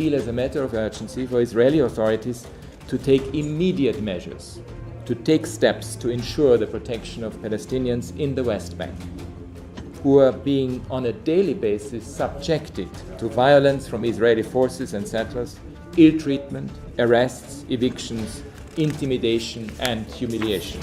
feel as a matter of urgency for Israeli authorities to take immediate measures, to take steps to ensure the protection of Palestinians in the West Bank, who are being on a daily basis subjected to violence from Israeli forces and settlers, ill treatment, arrests, evictions, intimidation and humiliation.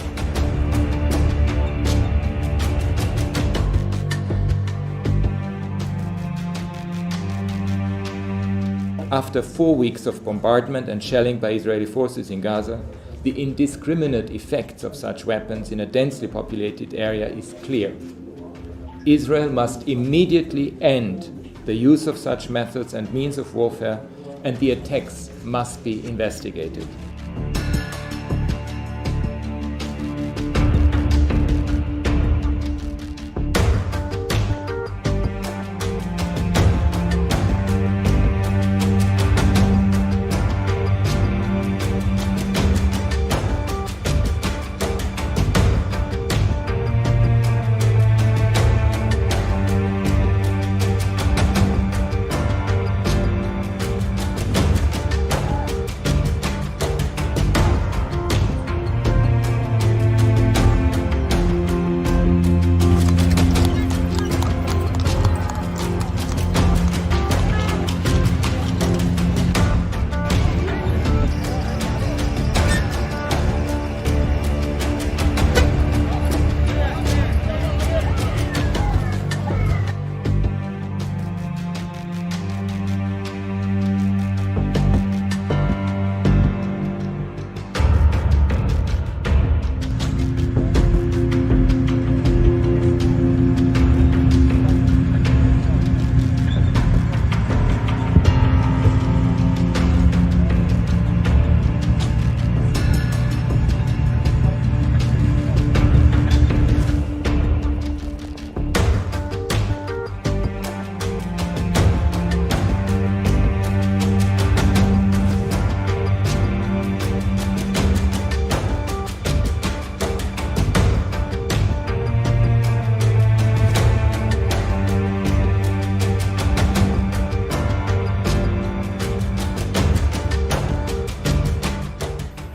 After 4 weeks of bombardment and shelling by Israeli forces in Gaza, the indiscriminate effects of such weapons in a densely populated area is clear. Israel must immediately end the use of such methods and means of warfare, and the attacks must be investigated.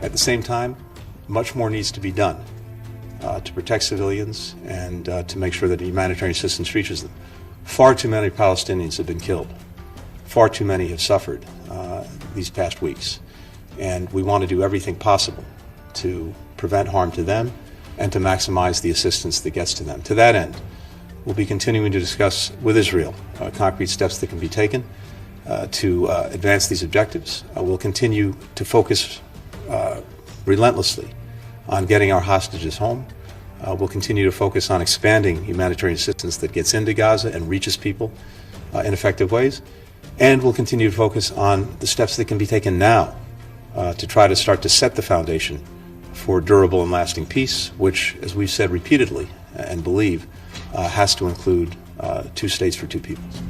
At the same time, much more needs to be done to protect civilians and to make sure that humanitarian assistance reaches them. Far too many Palestinians have been killed. Far too many have suffered these past weeks. And we want to do everything possible to prevent harm to them and to maximize the assistance that gets to them. To that end, we'll be continuing to discuss with Israel concrete steps that can be taken to advance these objectives. We'll continue to focus relentlessly on getting our hostages home. We'll continue to focus on expanding humanitarian assistance that gets into Gaza and reaches people in effective ways. And we'll continue to focus on the steps that can be taken now to try to start to set the foundation for durable and lasting peace, which, as we've said repeatedly and believe, has to include two states for two peoples.